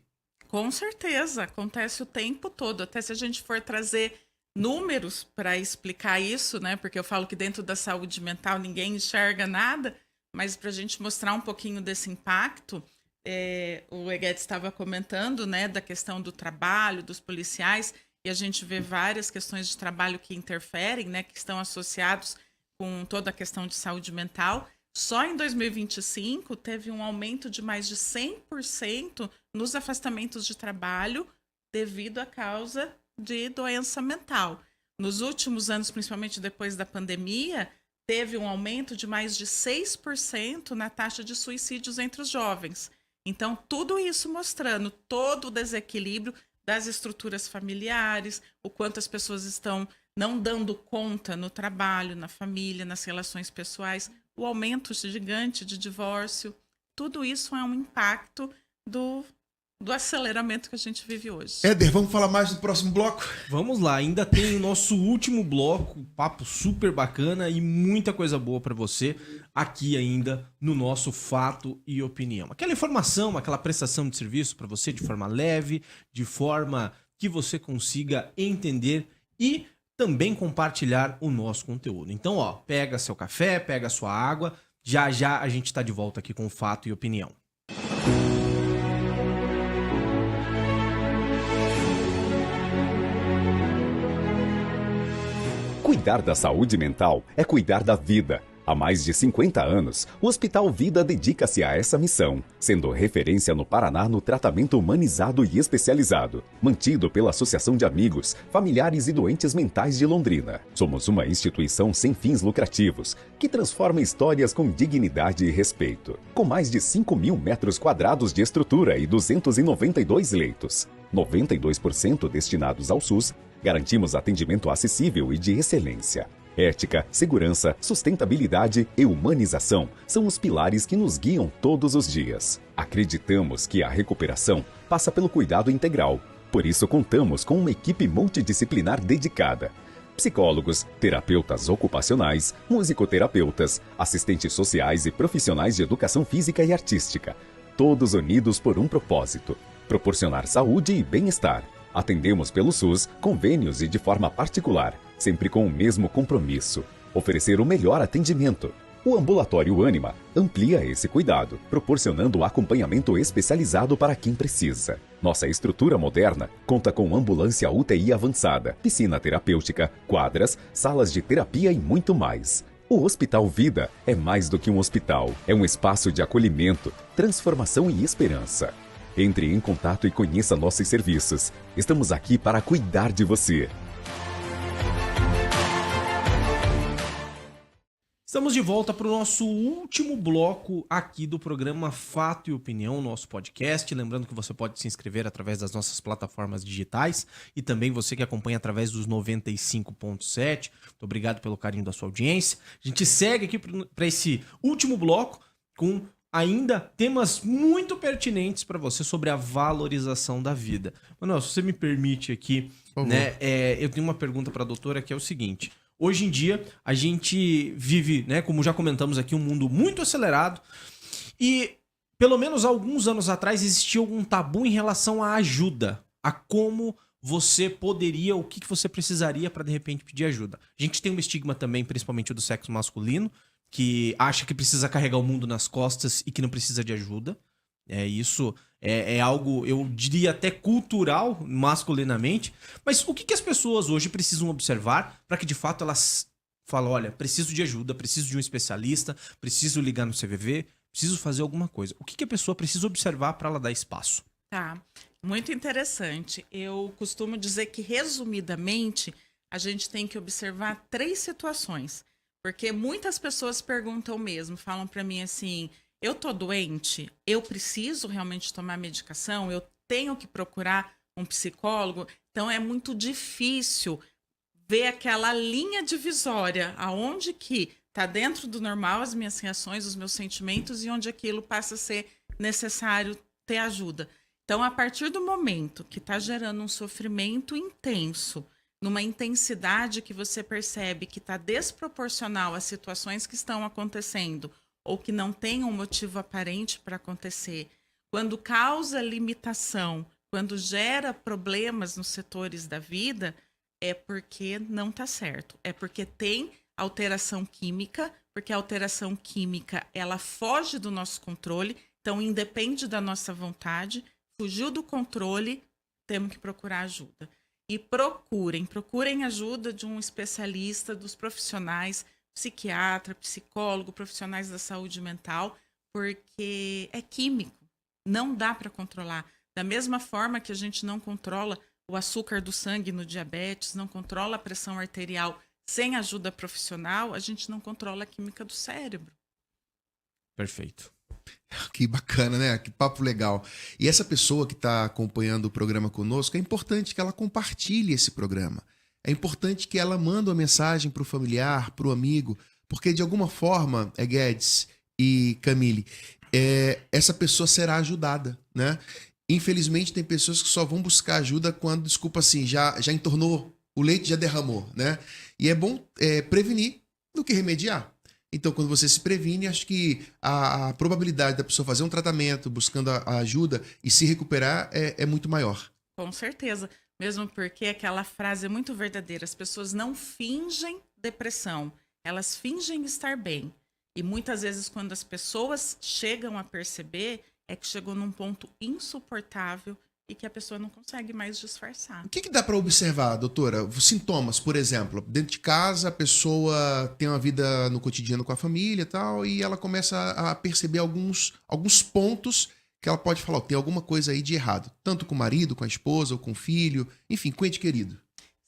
Com certeza, acontece o tempo todo. Até se a gente for trazer números para explicar isso, né? Porque eu falo que dentro da saúde mental ninguém enxerga nada, mas para a gente mostrar um pouquinho desse impacto... o Eguedes estava comentando, né, da questão do trabalho, dos policiais, e a gente vê várias questões de trabalho que interferem, né, que estão associados com toda a questão de saúde mental. Só em 2025 teve um aumento de mais de 100% nos afastamentos de trabalho devido à causa de doença mental. Nos últimos anos, principalmente depois da pandemia, teve um aumento de mais de 6% na taxa de suicídios entre os jovens. Então, tudo isso mostrando todo o desequilíbrio das estruturas familiares, o quanto as pessoas estão não dando conta no trabalho, na família, nas relações pessoais, o aumento gigante de divórcio, tudo isso é um impacto do aceleramento que a gente vive hoje. Éder, vamos falar mais no próximo bloco? Vamos lá, ainda tem o nosso último bloco, papo super bacana e muita coisa boa para você aqui ainda no nosso Fato e Opinião. Aquela informação, aquela prestação de serviço para você de forma leve, de forma que você consiga entender e também compartilhar o nosso conteúdo. Então, ó, pega seu café, pega sua água, já já a gente tá de volta aqui com o Fato e Opinião. Cuidar da saúde mental é cuidar da vida. Há mais de 50 anos, o Hospital Vida dedica-se a essa missão, sendo referência no Paraná no tratamento humanizado e especializado, mantido pela Associação de Amigos, Familiares e Doentes Mentais de Londrina. Somos uma instituição sem fins lucrativos, que transforma histórias com dignidade e respeito. Com mais de 5.000 metros quadrados de estrutura e 292 leitos, 92% destinados ao SUS, garantimos atendimento acessível e de excelência. Ética, segurança, sustentabilidade e humanização são os pilares que nos guiam todos os dias. Acreditamos que a recuperação passa pelo cuidado integral. Por isso, contamos com uma equipe multidisciplinar dedicada. Psicólogos, terapeutas ocupacionais, musicoterapeutas, assistentes sociais e profissionais de educação física e artística. Todos unidos por um propósito: proporcionar saúde e bem-estar. Atendemos pelo SUS, convênios e de forma particular, sempre com o mesmo compromisso: oferecer o melhor atendimento. O Ambulatório Ânima amplia esse cuidado, proporcionando acompanhamento especializado para quem precisa. Nossa estrutura moderna conta com ambulância UTI avançada, piscina terapêutica, quadras, salas de terapia e muito mais. O Hospital Vida é mais do que um hospital, é um espaço de acolhimento, transformação e esperança. Entre em contato e conheça nossos serviços. Estamos aqui para cuidar de você. Estamos de volta para o nosso último bloco aqui do programa Fato e Opinião, nosso podcast. Lembrando que você pode se inscrever através das nossas plataformas digitais e também você que acompanha através dos 95.7. Muito obrigado pelo carinho da sua audiência. A gente segue aqui para esse último bloco com ainda temas muito pertinentes para você sobre a valorização da vida. Manuel, se você me permite aqui, né, eu tenho uma pergunta para a doutora que é o seguinte. Hoje em dia, a gente vive, né, como já comentamos aqui, um mundo muito acelerado e, pelo menos alguns anos atrás, existia algum tabu em relação à ajuda, a como você poderia, o que você precisaria para, de repente, pedir ajuda. A gente tem um estigma também, principalmente do sexo masculino, que acha que precisa carregar o mundo nas costas e que não precisa de ajuda. Isso é algo, eu diria até cultural, masculinamente. Mas o que as pessoas hoje precisam observar para que de fato elas falam, olha, preciso de ajuda, preciso de um especialista, preciso ligar no CVV, preciso fazer alguma coisa. O que a pessoa precisa observar para ela dar espaço? Tá, muito interessante. Eu costumo dizer que, resumidamente, a gente tem que observar 3 situações. Porque muitas pessoas perguntam mesmo, falam para mim assim... Eu tô doente? Eu preciso realmente tomar medicação? Eu tenho que procurar um psicólogo? Então, é muito difícil ver aquela linha divisória, aonde que tá dentro do normal as minhas reações, os meus sentimentos, e onde aquilo passa a ser necessário ter ajuda. Então, a partir do momento que tá gerando um sofrimento intenso, numa intensidade que você percebe que tá desproporcional às situações que estão acontecendo, ou que não tem um motivo aparente para acontecer, quando causa limitação, quando gera problemas nos setores da vida, é porque não está certo. É porque tem alteração química, porque a alteração química ela foge do nosso controle, então independe da nossa vontade, fugiu do controle, temos que procurar ajuda. E procurem ajuda de um especialista, dos profissionais, psiquiatra, psicólogo, profissionais da saúde mental, porque é químico, não dá para controlar. Da mesma forma que a gente não controla o açúcar do sangue no diabetes, não controla a pressão arterial sem ajuda profissional, a gente não controla a química do cérebro. Perfeito. Que bacana, né? Que papo legal. E essa pessoa que está acompanhando o programa conosco, é importante que ela compartilhe esse programa. É importante que ela mande uma mensagem para o familiar, para o amigo, porque de alguma forma, Guedes e Camille, essa pessoa será ajudada, né? Infelizmente, tem pessoas que só vão buscar ajuda quando, desculpa assim, já entornou, o leite já derramou, né? E é bom prevenir do que remediar. Então, quando você se previne, acho que a probabilidade da pessoa fazer um tratamento, buscando a ajuda e se recuperar é muito maior. Com certeza. Mesmo porque aquela frase é muito verdadeira. As pessoas não fingem depressão, elas fingem estar bem. E muitas vezes, quando as pessoas chegam a perceber, é que chegou num ponto insuportável e que a pessoa não consegue mais disfarçar. O que dá para observar, doutora? Os sintomas, por exemplo. Dentro de casa, a pessoa tem uma vida no cotidiano com a família e tal, e ela começa a perceber alguns pontos que ela pode falar, tem alguma coisa aí de errado. Tanto com o marido, com a esposa, ou com o filho, enfim, com o ente querido.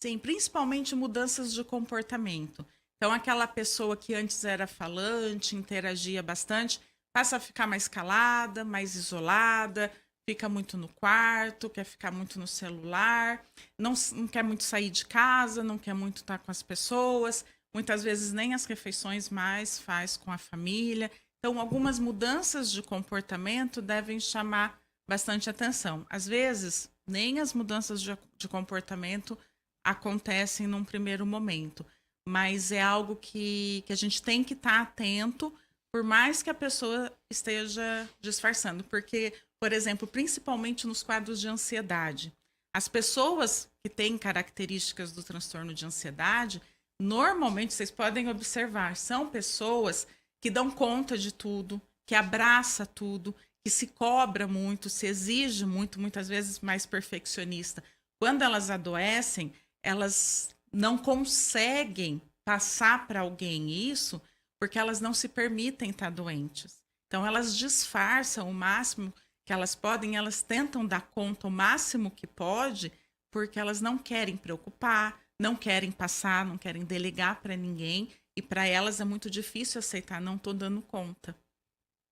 Sim, principalmente mudanças de comportamento. Então, aquela pessoa que antes era falante, interagia bastante, passa a ficar mais calada, mais isolada, fica muito no quarto, quer ficar muito no celular, não quer muito sair de casa, não quer muito estar com as pessoas, muitas vezes nem as refeições mais faz com a família. Então, algumas mudanças de comportamento devem chamar bastante atenção. Às vezes, nem as mudanças de comportamento acontecem num primeiro momento, mas é algo que a gente tem que estar atento, por mais que a pessoa esteja disfarçando. Porque, por exemplo, principalmente nos quadros de ansiedade, as pessoas que têm características do transtorno de ansiedade, normalmente, vocês podem observar, são pessoas que dão conta de tudo, que abraça tudo, que se cobra muito, se exige muito, muitas vezes mais perfeccionista. Quando elas adoecem, elas não conseguem passar para alguém isso, porque elas não se permitem estar doentes. Então, elas disfarçam o máximo que elas podem, elas tentam dar conta o máximo que pode, porque elas não querem preocupar, não querem passar, não querem delegar para ninguém, e para elas é muito difícil aceitar, não estou dando conta.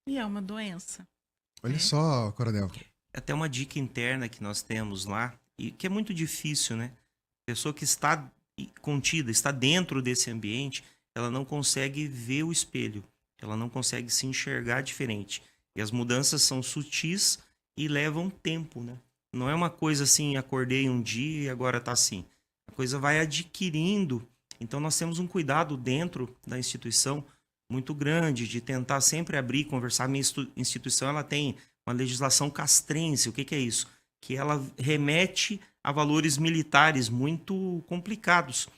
E é uma doença. Olha só, Coronel. Até uma dica interna que nós temos lá, e que é muito difícil, né? A pessoa que está contida, está dentro desse ambiente, ela não consegue ver o espelho, ela não consegue se enxergar diferente. E as mudanças são sutis e levam tempo, né? Não é uma coisa assim, acordei um dia e agora tá assim. A coisa vai adquirindo. Então nós temos um cuidado dentro da instituição muito grande de tentar sempre abrir, conversar. A minha instituição, ela tem uma legislação castrense. O que é isso? Que ela remete a valores militares muito complicados.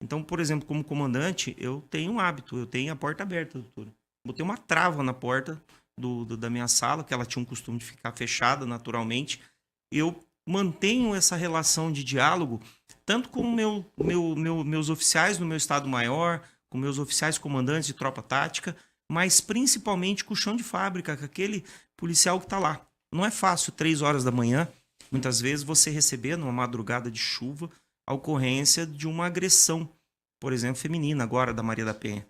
Então, por exemplo, como comandante, eu tenho um hábito, eu tenho a porta aberta, doutora. Botei uma trava na porta da minha sala, que ela tinha um costume de ficar fechada naturalmente. Eu mantenho essa relação de diálogo, tanto com meus oficiais no meu Estado-Maior, com meus oficiais comandantes de tropa tática, mas principalmente com o chão de fábrica, com aquele policial que está lá. Não é fácil, 3 horas da manhã, muitas vezes você receber, numa madrugada de chuva, a ocorrência de uma agressão, por exemplo, feminina, agora da Maria da Penha.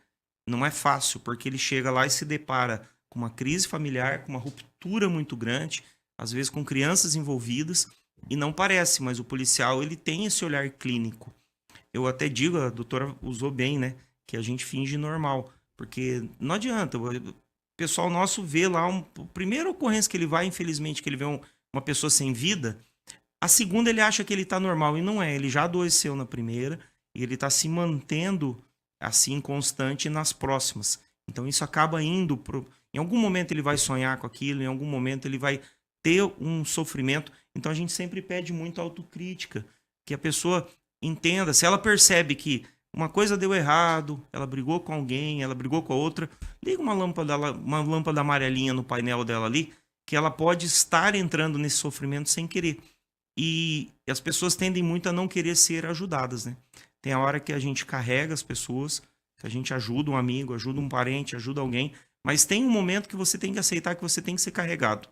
Não é fácil, porque ele chega lá e se depara com uma crise familiar, com uma ruptura muito grande, às vezes com crianças envolvidas, e não parece, mas o policial ele tem esse olhar clínico. Eu até digo, a doutora usou bem, né, que a gente finge normal, porque não adianta, o pessoal nosso vê lá, a primeira ocorrência que ele vai, infelizmente, que ele vê uma pessoa sem vida, a segunda ele acha que ele está normal, e não é, ele já adoeceu na primeira, e ele está se mantendo assim constante nas próximas. Então isso acaba indo em algum momento ele vai sonhar com aquilo, em algum momento ele vai ter um sofrimento. Então a gente sempre pede muito autocrítica, que a pessoa entenda, se ela percebe que uma coisa deu errado, ela brigou com alguém, ela brigou com a outra, liga uma lâmpada amarelinha no painel dela ali, que ela pode estar entrando nesse sofrimento sem querer. E as pessoas tendem muito a não querer ser ajudadas, né? Tem a hora que a gente carrega as pessoas, que a gente ajuda um amigo, ajuda um parente, ajuda alguém, mas tem um momento que você tem que aceitar que você tem que ser carregado.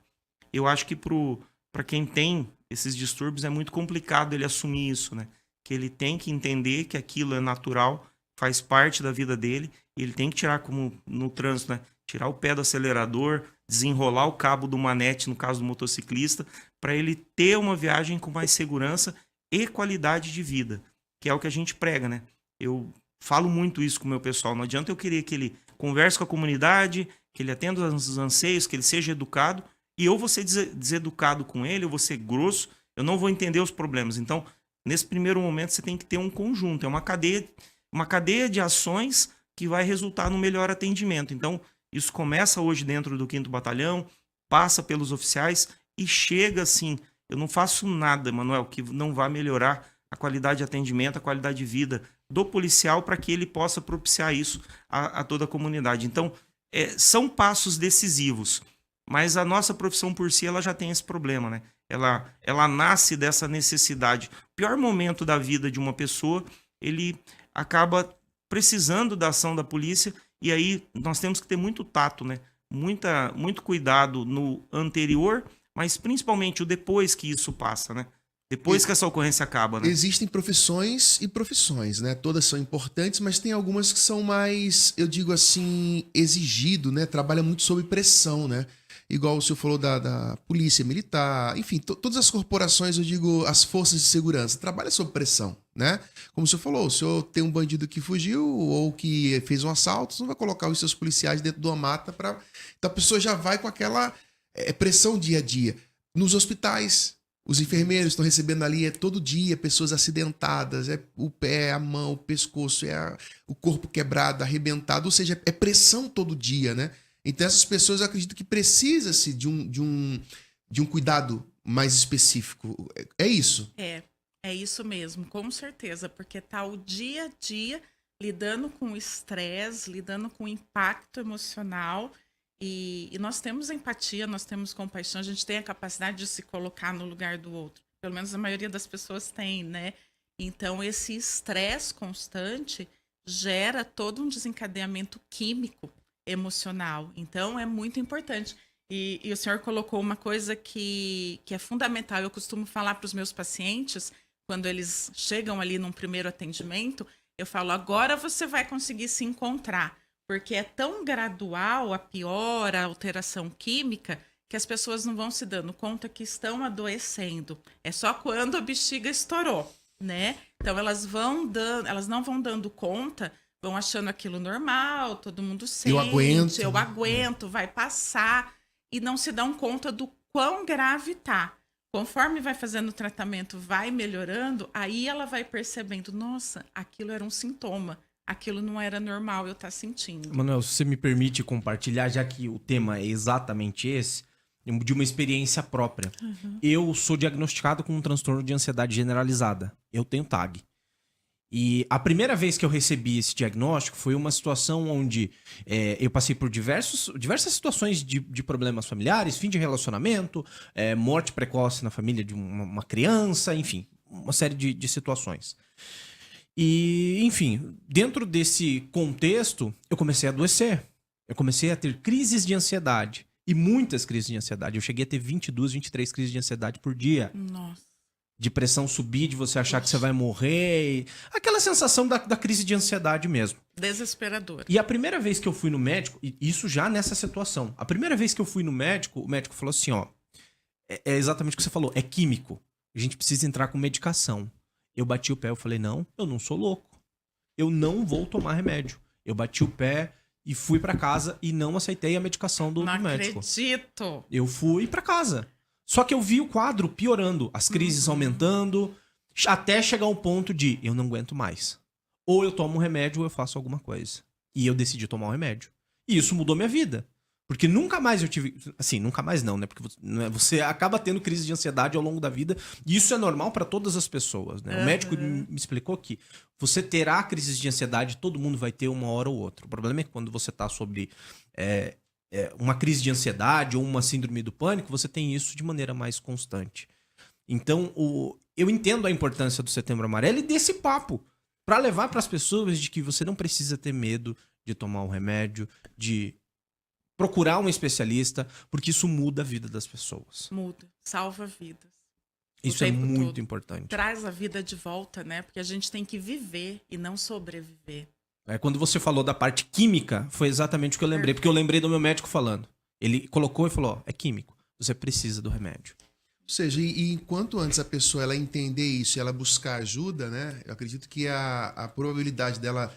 Eu acho que para quem tem esses distúrbios é muito complicado ele assumir isso, né? Que ele tem que entender que aquilo é natural, faz parte da vida dele, e ele tem que tirar, como no trânsito, né? Tirar o pé do acelerador, desenrolar o cabo do manete, no caso do motociclista, para ele ter uma viagem com mais segurança e qualidade de vida, que é o que a gente prega, né? Eu falo muito isso com o meu pessoal. Não adianta eu querer que ele converse com a comunidade, que ele atenda os anseios, que ele seja educado, e eu vou ser deseducado com ele, eu vou ser grosso, eu não vou entender os problemas. Então, nesse primeiro momento, você tem que ter um conjunto, é uma cadeia de ações que vai resultar no melhor atendimento. Então, isso começa hoje dentro do 5º Batalhão, passa pelos oficiais e chega assim. Eu não faço nada, Manuel, que não vá melhorar a qualidade de atendimento, a qualidade de vida do policial para que ele possa propiciar isso a toda a comunidade. Então, são passos decisivos, mas a nossa profissão por si ela já tem esse problema, né? Ela nasce dessa necessidade. O pior momento da vida de uma pessoa, ele acaba precisando da ação da polícia, e aí nós temos que ter muito tato, né? Muito cuidado no anterior, mas principalmente o depois que isso passa, né? Depois que essa ocorrência acaba, né? Existem profissões e profissões, né? Todas são importantes, mas tem algumas que são mais, eu digo assim, exigido, né? Trabalha muito sob pressão, né? Igual o senhor falou da polícia militar, enfim, todas as corporações, eu digo, as forças de segurança, trabalham sob pressão, né? Como o senhor falou, o senhor tem um bandido que fugiu ou que fez um assalto, você não vai colocar os seus policiais dentro de uma mata para... Então a pessoa já vai com aquela pressão dia a dia. Nos hospitais, os enfermeiros estão recebendo ali todo dia pessoas acidentadas, o pé, a mão, o pescoço, o corpo quebrado, arrebentado, ou seja, é pressão todo dia, né? Então essas pessoas, eu acredito que precisa-se de um cuidado mais específico. É isso? É isso mesmo, com certeza, porque tá o dia a dia lidando com o estresse, lidando com o impacto emocional. E nós temos empatia, nós temos compaixão, a gente tem a capacidade de se colocar no lugar do outro. Pelo menos a maioria das pessoas tem, né? Então, esse estresse constante gera todo um desencadeamento químico emocional. Então, é muito importante. E o senhor colocou uma coisa que é fundamental. Eu costumo falar para os meus pacientes, quando eles chegam ali num primeiro atendimento, eu falo, agora você vai conseguir se encontrar. Porque é tão gradual a piora, a alteração química, que as pessoas não vão se dando conta que estão adoecendo. É só quando a bexiga estourou, né? Então elas não vão dando conta, vão achando aquilo normal, todo mundo sente, eu aguento, vai passar, e não se dão conta do quão grave tá. Conforme vai fazendo o tratamento, vai melhorando, aí ela vai percebendo, nossa, aquilo era um sintoma. Aquilo não era normal eu estar sentindo. Manuel, se você me permite compartilhar, já que o tema é exatamente esse, de uma experiência própria. Eu sou diagnosticado com um transtorno de ansiedade generalizada. Eu tenho TAG. E a primeira vez que eu recebi esse diagnóstico foi uma situação onde eu passei por diversas situações de problemas familiares, fim de relacionamento, morte precoce na família de uma criança, enfim, uma série de situações. E, enfim, dentro desse contexto, eu comecei a adoecer. Eu comecei a ter crises de ansiedade. E muitas crises de ansiedade. Eu cheguei a ter 22, 23 crises de ansiedade por dia. Nossa. De pressão subir, de você achar que você vai morrer. Aquela sensação da crise de ansiedade mesmo. Desesperador. E a primeira vez que eu fui no médico, e isso já nessa situação. A primeira vez que eu fui no médico, o médico falou assim, ó. É exatamente o que você falou. É químico. A gente precisa entrar com medicação. Eu bati o pé, eu falei, não, eu não sou louco. Eu não vou tomar remédio. Eu bati o pé e fui pra casa e não aceitei a medicação do médico. Não acredito. Eu fui pra casa. Só que eu vi o quadro piorando, as crises aumentando, até chegar ao ponto de eu não aguento mais. Ou eu tomo um remédio ou eu faço alguma coisa. E eu decidi tomar um remédio. E isso mudou minha vida. Porque nunca mais eu tive... Assim, nunca mais não, né? Porque você acaba tendo crise de ansiedade ao longo da vida. E isso é normal para todas as pessoas, né? O médico me explicou que você terá crises de ansiedade, todo mundo vai ter uma hora ou outra. O problema é que quando você tá sobre uma crise de ansiedade ou uma síndrome do pânico, você tem isso de maneira mais constante. Então, eu entendo a importância do Setembro Amarelo e desse papo. Para levar para as pessoas de que você não precisa ter medo de tomar um remédio, de... procurar um especialista, porque isso muda a vida das pessoas. Muda, salva vidas. Isso é muito importante. Traz a vida de volta, né? Porque a gente tem que viver e não sobreviver. Quando você falou da parte química, foi exatamente o que eu lembrei. Porque eu lembrei do meu médico falando. Ele colocou e falou, ó, é químico. Você precisa do remédio. Ou seja, e enquanto antes a pessoa ela entender isso e ela buscar ajuda, né? Eu acredito que a probabilidade dela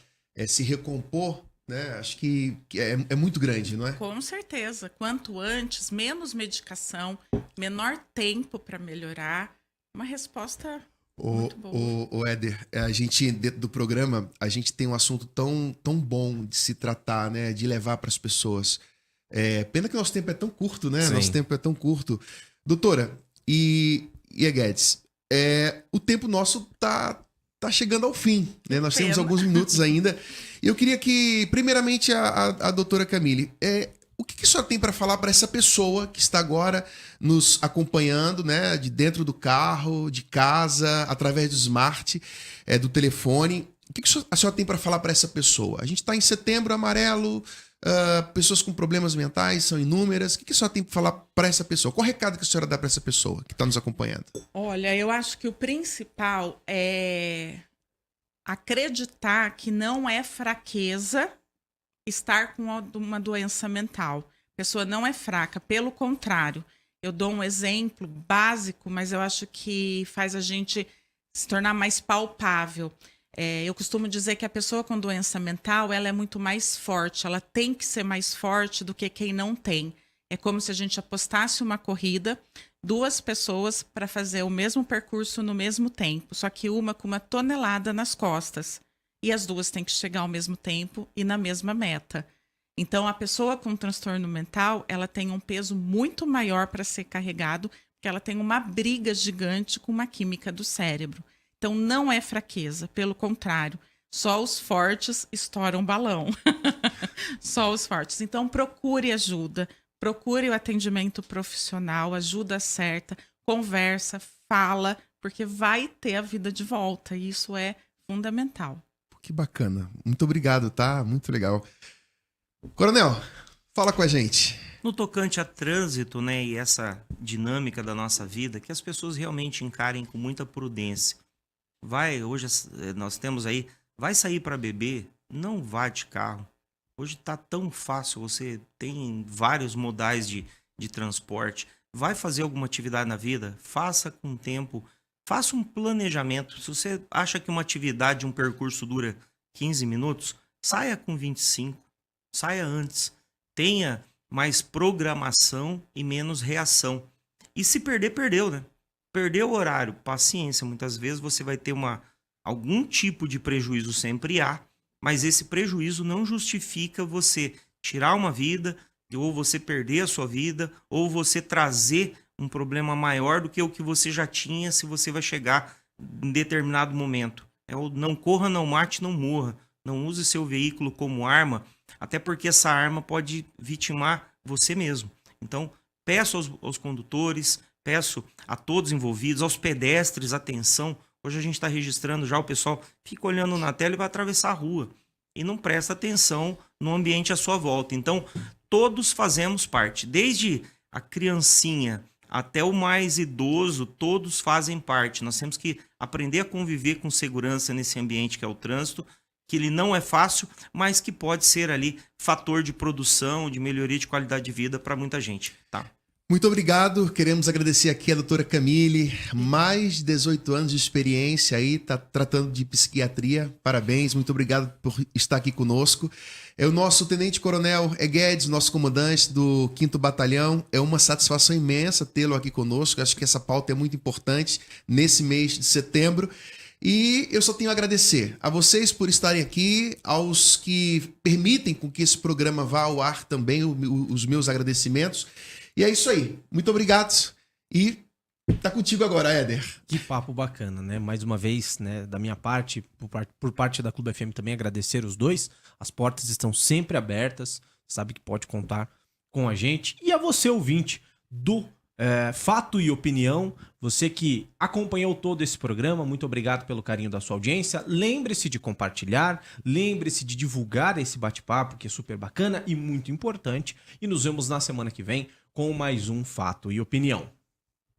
se recompor, né? Acho que é muito grande, não é? Com certeza. Quanto antes, menos medicação, menor tempo para melhorar. Uma resposta muito boa. O Éder, a gente, dentro do programa, a gente tem um assunto tão bom de se tratar, né? De levar para as pessoas. Pena que o nosso tempo é tão curto, né? Sim. Nosso tempo é tão curto. Doutora, e Guedes, o tempo nosso tá chegando ao fim, né? Nós temos alguns minutos ainda. E eu queria que, primeiramente, a doutora Camille, o que a senhora tem para falar para essa pessoa que está agora nos acompanhando, né? De dentro do carro, de casa, através do smart, do telefone. O que a senhora tem para falar para essa pessoa? A gente está em Setembro Amarelo, pessoas com problemas mentais são inúmeras. O que a senhora tem para falar para essa pessoa? Qual o recado que a senhora dá para essa pessoa que está nos acompanhando? Olha, eu acho que o principal é acreditar que não é fraqueza estar com uma doença mental. A pessoa não é fraca, pelo contrário. Eu dou um exemplo básico, mas eu acho que faz a gente se tornar mais palpável. Eu costumo dizer que a pessoa com doença mental, ela é muito mais forte, ela tem que ser mais forte do que quem não tem. É como se a gente apostasse uma corrida, 2 pessoas para fazer o mesmo percurso no mesmo tempo, só que uma com uma tonelada nas costas. E as 2 têm que chegar ao mesmo tempo e na mesma meta. Então, a pessoa com transtorno mental, ela tem um peso muito maior para ser carregado, porque ela tem uma briga gigante com uma química do cérebro. Então, não é fraqueza, pelo contrário. Só os fortes estouram balão. Só os fortes. Então, procure ajuda, procure o atendimento profissional, ajuda certa, conversa, fala, porque vai ter a vida de volta. E isso é fundamental. Que bacana. Muito obrigado, tá? Muito legal. Coronel, fala com a gente. No tocante a trânsito, né, e essa dinâmica da nossa vida, que as pessoas realmente encarem com muita prudência. Hoje nós temos aí, vai sair para beber, não vá de carro. Hoje tá tão fácil, você tem vários modais de transporte. Vai fazer alguma atividade na vida? Faça com tempo, faça um planejamento. Se você acha que uma atividade, um percurso dura 15 minutos, saia com 25, saia antes. Tenha mais programação e menos reação. E se perder, perdeu, né? Perdeu o horário, paciência. Muitas vezes você vai ter algum tipo de prejuízo, sempre há, mas esse prejuízo não justifica você tirar uma vida, ou você perder a sua vida, ou você trazer um problema maior do que o que você já tinha, se você vai chegar em determinado momento. É o não corra, não mate, não morra. Não use seu veículo como arma, até porque essa arma pode vitimar você mesmo. Então, peço aos condutores, peço a todos envolvidos, aos pedestres, atenção. Hoje a gente está registrando já, o pessoal fica olhando na tela e vai atravessar a rua. E não presta atenção no ambiente à sua volta. Então, todos fazemos parte. Desde a criancinha até o mais idoso, todos fazem parte. Nós temos que aprender a conviver com segurança nesse ambiente que é o trânsito, que ele não é fácil, mas que pode ser ali fator de produção, de melhoria de qualidade de vida para muita gente, tá? Muito obrigado. Queremos agradecer aqui a doutora Camille, mais de 18 anos de experiência aí, tá tratando de psiquiatria. Parabéns, muito obrigado por estar aqui conosco. É o nosso tenente-coronel Guedes, nosso comandante do 5º Batalhão. É uma satisfação imensa tê-lo aqui conosco. Acho que essa pauta é muito importante nesse mês de setembro. E eu só tenho a agradecer a vocês por estarem aqui, aos que permitem com que esse programa vá ao ar também, os meus agradecimentos. E é isso aí. Muito obrigado. E tá contigo agora, Éder. Que papo bacana, né? Mais uma vez, né, da minha parte, por parte da Clube FM também agradecer os dois. As portas estão sempre abertas. Sabe que pode contar com a gente. E a você, ouvinte do Fato e Opinião, você que acompanhou todo esse programa, muito obrigado pelo carinho da sua audiência. Lembre-se de compartilhar, lembre-se de divulgar esse bate-papo, que é super bacana e muito importante. E nos vemos na semana que vem com mais um Fato e Opinião.